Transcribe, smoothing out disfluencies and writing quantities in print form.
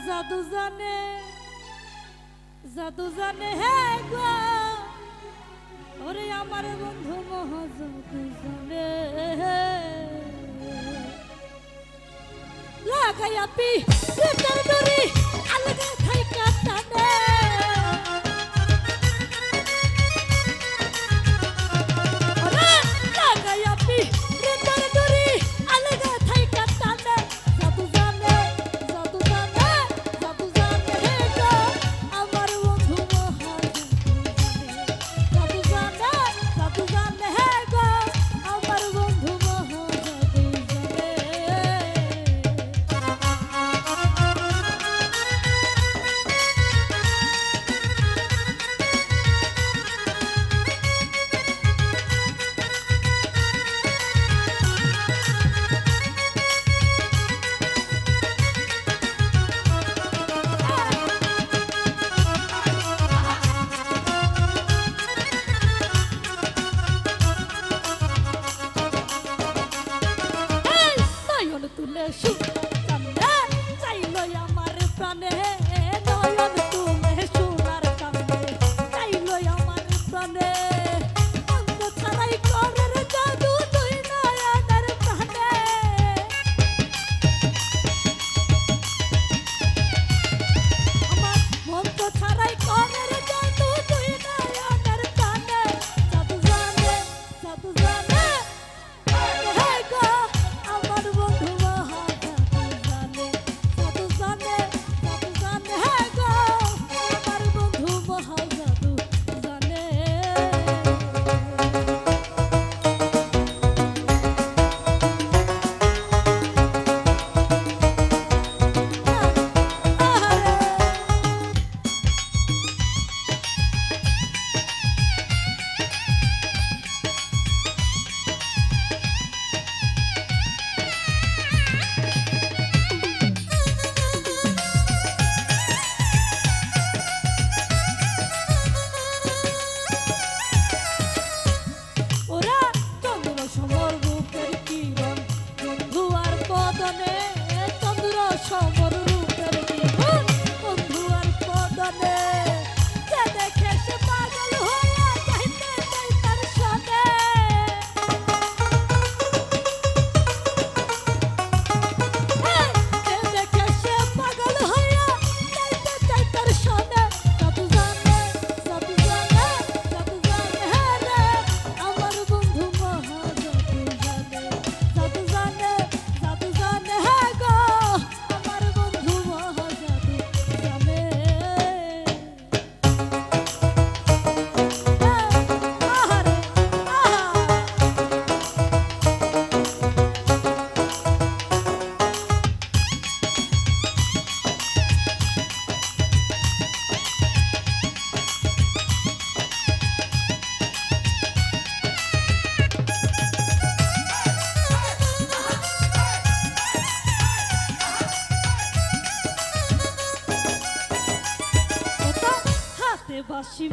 জাদু জানে জাদু জানে হে গো ওরে আমার বন্ধু মহা জাদু জানে লাগাইয়া পি তোর দড়ি আলগা থাইকা টানে ওরে লাগাইয়া পি তোর দড়ি আলগা থাইকা টানে জাদু জানে জাদু জানে জাদু জানে হে গো আমার বন্ধু মহা জাদু জানে জাদু জানে হে গো আমার বন্ধু মহা তুলে সুন্দর চাইল আমার প্রাণে নয়ন তুলে সোনার কানে চাইল আমার প্রাণে অন্ত ছাড়াই করের জাদু তুই নয়নের প্রাণে আমার মন্ত ছাড়াই করের জাদু তুই নয়নের প্রাণে জাদু জানে জাদু জানে হে গো আমার বন্ধু বাসি